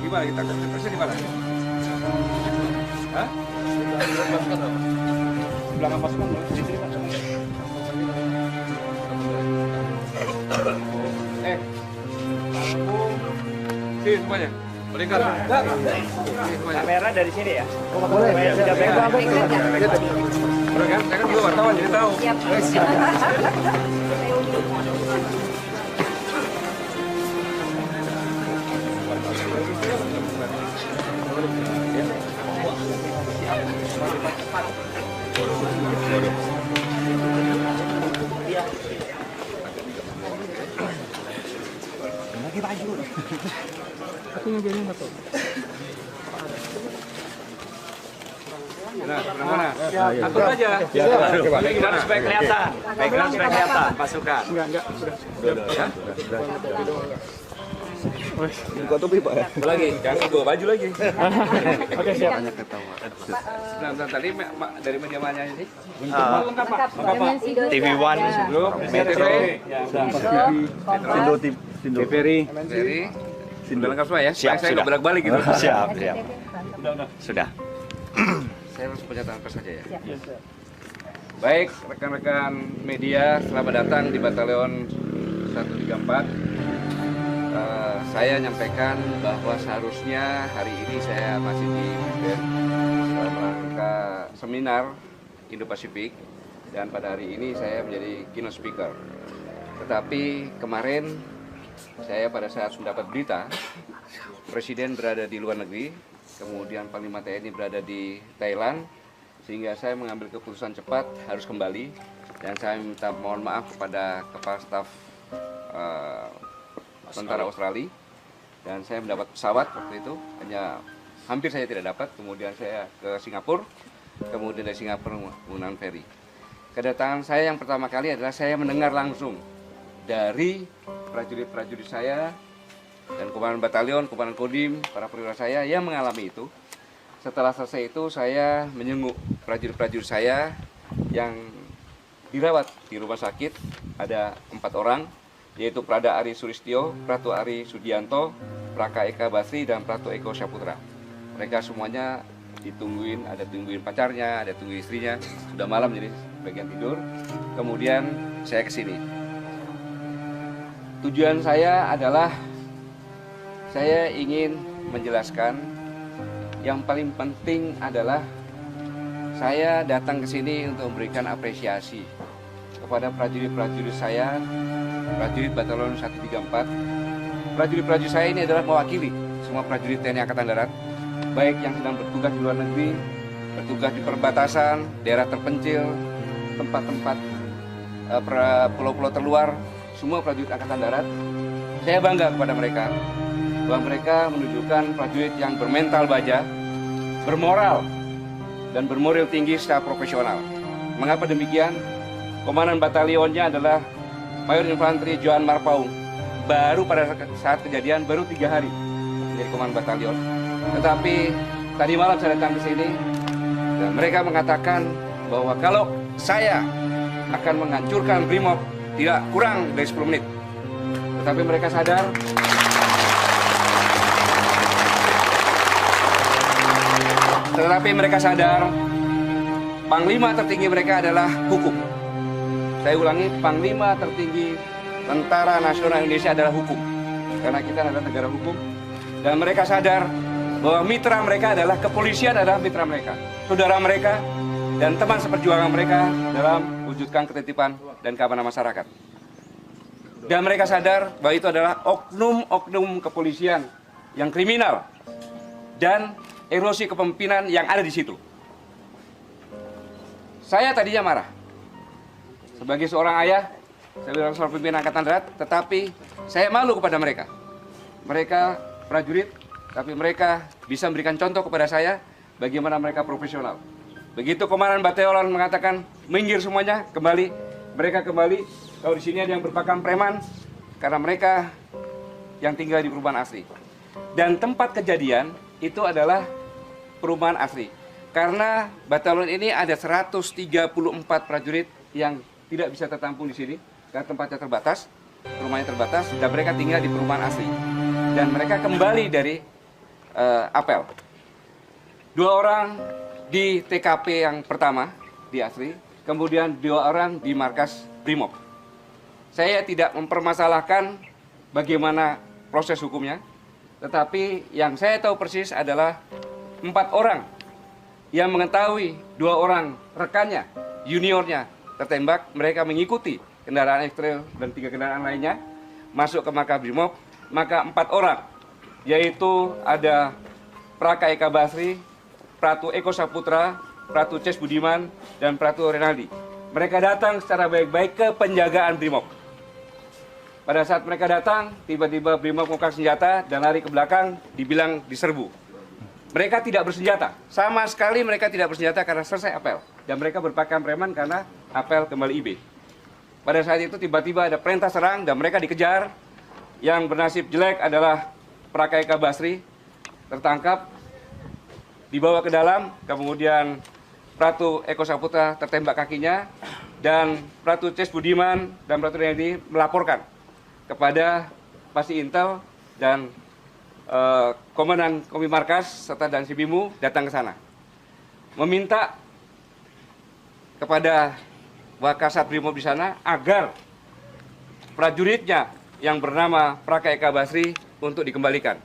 Gimana kita terusnya di mana? Hah? Belakang pasukan diterima. Sini semuanya. Melingkar. Kamera dari sini ya? Boleh. Sudah pegang. Udah kan? Saya kan juga wartawan jadi tahu. Lagi baju. Aku nyobain satu. Nah, mana? Atur aja. Background supaya kelihatan. Background supaya kelihatan. Pasukan. Enggak, sudah. Buka topi Pak ya? Lagi. Jangan bawa baju lagi. Oke, siap. Nah, tadi dari media mana sih? Lengkap. TV One. Belum, BTV, TVRI. dari sudah lengkap semua ya? Siap, Saya nggak sudah. bolak-balik gitu. Siap. Sudah. Saya harus pernyataan pers saja ya. Baik, rekan-rekan media, selamat datang di Batalion 134. Saya nyampaikan bahwa seharusnya hari ini saya masih di Medan dalam rangka seminar Indo-Pasifik dan pada hari ini saya menjadi keynote speaker. Tetapi kemarin saya pada saat mendapat berita Presiden berada di luar negeri, kemudian Panglima TNI berada di Thailand, sehingga saya mengambil keputusan cepat harus kembali dan saya minta mohon maaf kepada Kepala Staf Tentara Australia dan saya mendapat pesawat waktu itu, hanya hampir saya tidak dapat, kemudian saya ke Singapura, kemudian dari Singapura menggunakan ferry. Kedatangan saya yang pertama kali adalah saya mendengar langsung dari prajurit-prajurit saya dan komandan batalion, komandan kodim, para perwira saya yang mengalami itu. Setelah selesai itu saya menyenguk prajurit-prajurit saya yang dirawat di rumah sakit, ada 4 orang, yaitu Prada Ari Suristio, Pratu Ari Sudianto, Praka Eka Basri, dan Pratu Eko Syaputra. Mereka semuanya ditungguin, ada tungguin pacarnya, ada tungguin istrinya. Sudah malam jadi bagian tidur. Kemudian saya ke sini. Tujuan saya adalah saya ingin menjelaskan yang paling penting adalah saya datang ke sini untuk memberikan apresiasi kepada prajurit-prajurit saya, prajurit Batalion 134. Prajurit-prajurit saya ini adalah mewakili semua prajurit TNI Angkatan Darat, baik yang sedang bertugas di luar negeri, bertugas di perbatasan, daerah terpencil, tempat-tempat pulau-pulau terluar, semua prajurit Angkatan Darat. Saya bangga kepada mereka, bahwa mereka menunjukkan prajurit yang bermental baja, bermoral, dan bermoral tinggi secara profesional. Mengapa demikian? Komandan batalionnya adalah Mayor Infanteri Johan Marpaung. Baru pada saat kejadian, baru 3 hari menjadi komandan batalion. Tetapi tadi malam saya datang ke sini dan mereka mengatakan bahwa kalau saya akan menghancurkan Brimob tidak kurang dari 10 menit. Tetapi mereka sadar Panglima tertinggi mereka adalah hukum. Saya ulangi, Panglima tertinggi Tentara Nasional Indonesia adalah hukum. Karena kita adalah negara hukum. Dan mereka sadar bahwa mitra mereka adalah kepolisian adalah mitra mereka, saudara mereka, dan teman seperjuangan mereka dalam mewujudkan ketertiban dan keamanan masyarakat. Dan mereka sadar bahwa itu adalah oknum-oknum kepolisian yang kriminal dan erosi kepemimpinan yang ada di situ. Saya tadinya marah. Sebagai seorang ayah, sebagai seorang pimpinan Angkatan Darat, tetapi saya malu kepada mereka. Mereka prajurit, tapi mereka bisa memberikan contoh kepada saya bagaimana mereka profesional. Begitu Komandan Batalion mengatakan minggir semuanya, kembali. Mereka kembali. Kalau di sini ada yang berpakaian preman, karena mereka yang tinggal di perumahan asli. Dan tempat kejadian itu adalah perumahan asli. Karena batalion ini ada 134 prajurit yang tidak bisa tertampung di sini karena tempatnya terbatas, rumahnya terbatas, dan mereka tinggal di perumahan asli. Dan mereka kembali dari apel. 2 orang di TKP yang pertama di asli, kemudian 2 orang di markas Brimob. Saya tidak mempermasalahkan bagaimana proses hukumnya, tetapi yang saya tahu persis adalah 4 orang yang mengetahui 2 orang rekannya, juniornya tertembak. Mereka mengikuti kendaraan ekstrail dan 3 kendaraan lainnya masuk ke markas Brimob. Maka 4 orang, yaitu ada Praka Eka Basri, Pratu Eko Saputra, Pratu Ces Budiman, dan Pratu Renaldi. Mereka datang secara baik-baik ke penjagaan Brimob. Pada saat mereka datang, tiba-tiba Brimob mengangkat senjata dan lari ke belakang, dibilang diserbu. Mereka tidak bersenjata, sama sekali mereka tidak bersenjata karena selesai apel. Dan mereka berpakaian preman karena apel kembali IB. Pada saat itu tiba-tiba ada perintah serang dan mereka dikejar. Yang bernasib jelek adalah Praka Eka Basri, tertangkap, dibawa ke dalam, kemudian Pratu Eko Saputra tertembak kakinya, dan Pratu Ces Budiman dan Pratu Renaldi melaporkan kepada Pasi Intel dan Komandan Komi Markas serta dan Sibimu datang ke sana, meminta kepada Wakasat Brimob di sana agar prajuritnya yang bernama Praka Eka Basri untuk dikembalikan.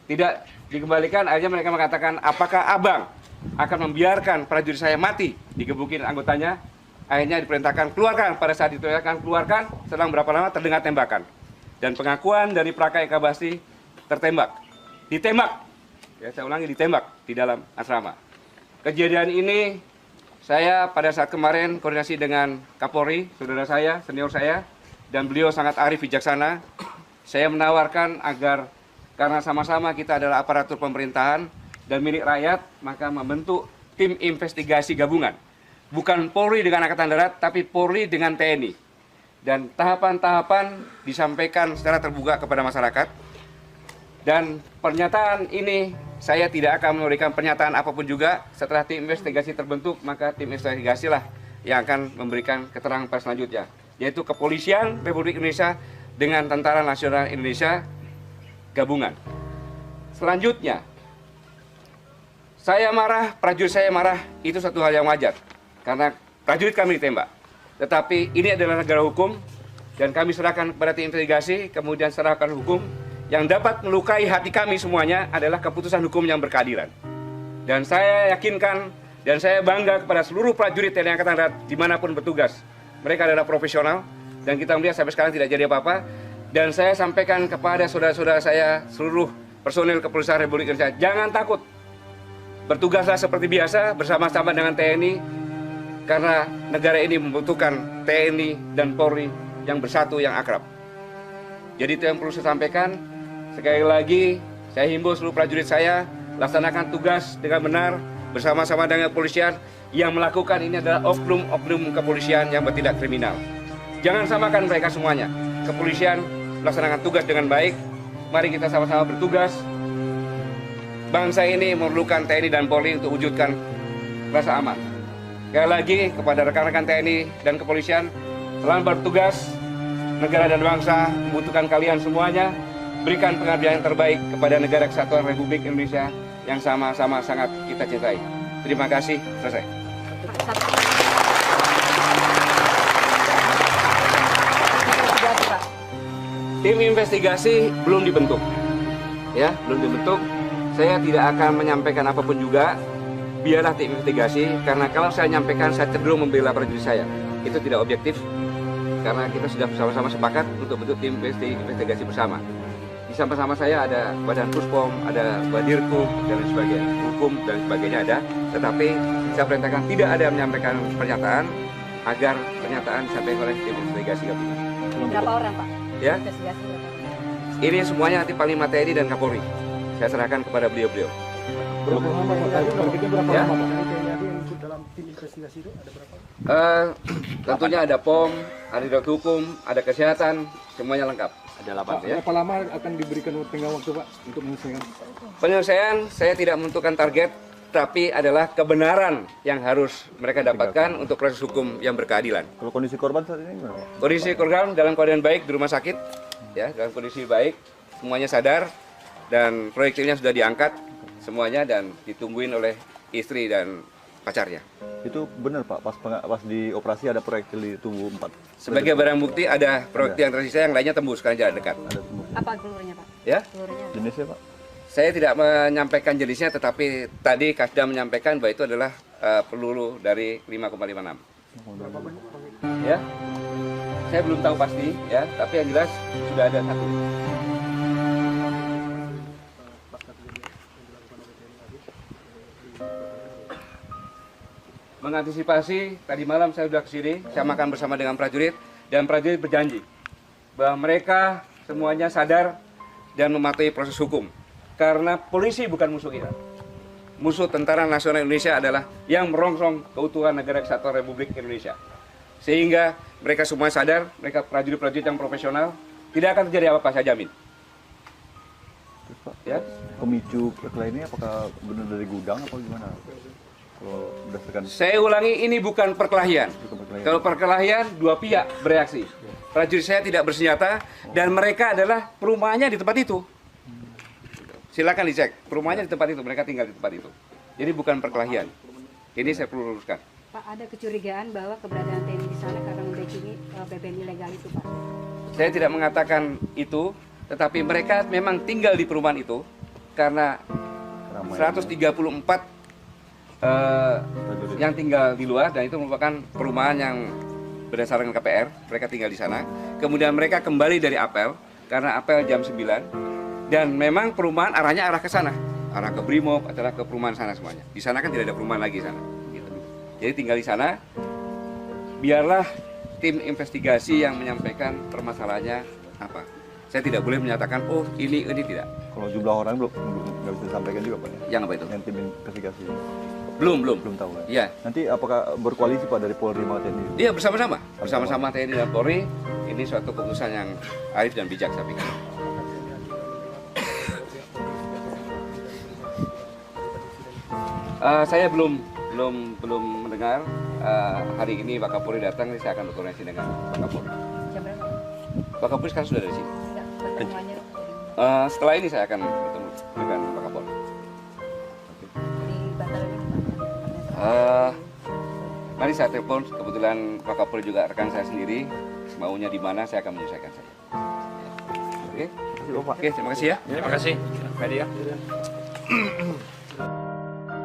Tidak dikembalikan, akhirnya mereka mengatakan, apakah abang akan membiarkan prajurit saya mati digebukin anggotanya? Akhirnya diperintahkan keluarkan. Pada saat diperintahkan keluarkan, selang berapa lama terdengar tembakan. Dan pengakuan dari Praka Eka Basri tertembak, ditembak, ya saya ulangi, ditembak di dalam asrama. Kejadian ini saya pada saat kemarin koordinasi dengan Kapolri, saudara saya, senior saya, dan beliau sangat arif bijaksana. Saya menawarkan agar karena sama-sama kita adalah aparatur pemerintahan dan milik rakyat, maka membentuk tim investigasi gabungan. Bukan Polri dengan Angkatan Darat, tapi Polri dengan TNI. Dan tahapan-tahapan disampaikan secara terbuka kepada masyarakat. Dan pernyataan ini saya tidak akan memberikan pernyataan apapun juga. Setelah tim investigasi terbentuk, maka tim investigasi lah yang akan memberikan keterangan pers selanjutnya, yaitu Kepolisian Republik Indonesia dengan Tentara Nasional Indonesia gabungan. Selanjutnya, saya marah, prajurit saya marah, itu satu hal yang wajar karena prajurit kami ditembak. Tetapi ini adalah negara hukum dan kami serahkan kepada tim investigasi, kemudian serahkan hukum. Yang dapat melukai hati kami semuanya adalah keputusan hukum yang berkeadilan. Dan saya yakinkan dan saya bangga kepada seluruh prajurit TNI Angkatan Darat dimanapun bertugas. Mereka adalah profesional dan kita melihat sampai sekarang tidak jadi apa-apa. Dan saya sampaikan kepada saudara-saudara saya, seluruh personil Kepolisian Republik Indonesia, jangan takut. Bertugaslah seperti biasa bersama-sama dengan TNI, karena negara ini membutuhkan TNI dan Polri yang bersatu, yang akrab. Jadi itu yang perlu saya sampaikan. Sekali lagi, saya himbau seluruh prajurit saya, laksanakan tugas dengan benar, bersama-sama dengan kepolisian. Yang melakukan ini adalah oknum-oknum kepolisian yang bertindak kriminal. Jangan samakan mereka semuanya. Kepolisian melaksanakan tugas dengan baik. Mari kita sama-sama bertugas bangsa ini memerlukan TNI dan Polri untuk wujudkan rasa aman. Sekali lagi kepada rekan-rekan TNI dan kepolisian, selamat bertugas. Negara dan bangsa membutuhkan kalian semuanya. Berikan pengabdian yang terbaik kepada negara kesatuan Republik Indonesia yang sama-sama sangat kita cintai. Terima kasih. Selesai. Tim investigasi belum dibentuk. Ya, belum dibentuk. Saya tidak akan menyampaikan apapun juga. Biarlah tim investigasi, karena kalau saya nyampaikan, saya cenderung membela prajurit saya. Itu tidak objektif, karena kita sudah bersama-sama sepakat untuk bentuk tim investigasi bersama. Di samping-sama saya ada Badan Puspom, ada Badirkum, dan sebagainya, hukum dan sebagainya ada. Tetapi saya perintahkan tidak ada yang menyampaikan pernyataan agar pernyataan disampaikan oleh tim investigasi. Berapa orang, Pak? Ya, Investigasi berapa orang? ini semuanya nanti Panglima TNI dan Kapolri. Saya serahkan kepada beliau-beliau. Berapa lama Pak? Targetnya berapa Ya. lama Pak? TNI yang ikut dalam tim investigasi itu ada berapa? Tentunya ada POM, ada Direktur Hukum, ada Kesehatan, semuanya lengkap. Ada 8 Pak, ya. berapa lama akan diberikan tenggang waktu Pak untuk menyelesaikan? Penyelesaian saya tidak menentukan target, tapi adalah kebenaran yang harus mereka dapatkan untuk proses hukum yang berkeadilan. Kalau kondisi korban saat ini gimana, Pak? Kondisi korban dalam keadaan baik di rumah sakit, ya, dalam kondisi baik, semuanya sadar dan proyektilnya sudah diangkat semuanya dan ditungguin oleh istri dan pacarnya. Itu benar Pak, pas di operasi ada proyektil di tubuh 4. Sebagai barang bukti ada proyektil yang tersisa, yang lainnya tembus karena jarak dekat. Ada tubuh. Apa pelurunya, Pak? Ya, Pelurunya. Jenisnya Pak? saya tidak menyampaikan jenisnya, tetapi tadi Kasda menyampaikan bahwa itu adalah peluru dari 5,56. Ya, saya belum tahu pasti, ya, tapi yang jelas sudah ada satu. Mengantisipasi, tadi malam saya sudah kesini, saya makan bersama dengan prajurit, dan prajurit berjanji bahwa mereka semuanya sadar dan mematuhi proses hukum. Karena polisi bukan musuh kita. Musuh Tentara Nasional Indonesia adalah yang merongsong keutuhan negara kesatuan Republik Indonesia. Sehingga mereka semua sadar, mereka prajurit-prajurit yang profesional, tidak akan terjadi apa-apa, saya jamin. Terus Pak, Ya. pemicu lainnya apakah benar dari gudang apa gimana? Kalau berdasarkan Saya ulangi, ini bukan perkelahian. Kalau perkelahian, dua pihak bereaksi. Prajurit saya tidak bersenjata dan mereka adalah perumahannya di tempat itu. Silakan dicek, perumahannya di tempat itu, mereka tinggal di tempat itu. Jadi bukan perkelahian. Ini saya perlu luruskan. Pak, ada kecurigaan bahwa keberadaan TNI di sana karena membackingi BBM ilegal itu, Pak. Saya tidak mengatakan itu, tetapi mereka memang tinggal di perumahan itu karena 134 yang tinggal di luar, dan itu merupakan perumahan yang berdasarkan KPR, mereka tinggal di sana. Kemudian mereka kembali dari apel, karena apel jam 9, dan memang perumahan arahnya arah ke sana, arah ke Brimob, adalah ke perumahan sana semuanya. Di sana kan tidak ada perumahan lagi sana. Gitu. Jadi tinggal di sana, biarlah tim investigasi yang menyampaikan permasalahannya apa. Saya tidak boleh menyatakan, oh ini tidak. kalau jumlah orang belum nggak bisa disampaikan juga Pak. Yang apa itu? Yang tim investigasi Belum. belum tahu ya. Iya. Nanti apakah berkoalisi Pak dari Polri sama TNI? Iya, bersama-sama TNI dan Polri. Ini suatu keputusan yang arif dan bijak, saya pikir. Saya belum mendengar. Hari ini Pak Kapolri datang, saya akan berkoordinasi dengan Pak Kapolri. Jam berapa? Pak Kapolri sekarang sudah ada di sini. Enggak, pertemuannya Setelah ini saya akan bertemu dengan Pak Kapolri. di bantaran ini, Pak. Mari saya telepon, kebetulan Pak Kapolri juga rekan saya sendiri. Maunya di mana, saya akan menyelesaikan saja. Oke, terima kasih ya. Terima kasih. Media.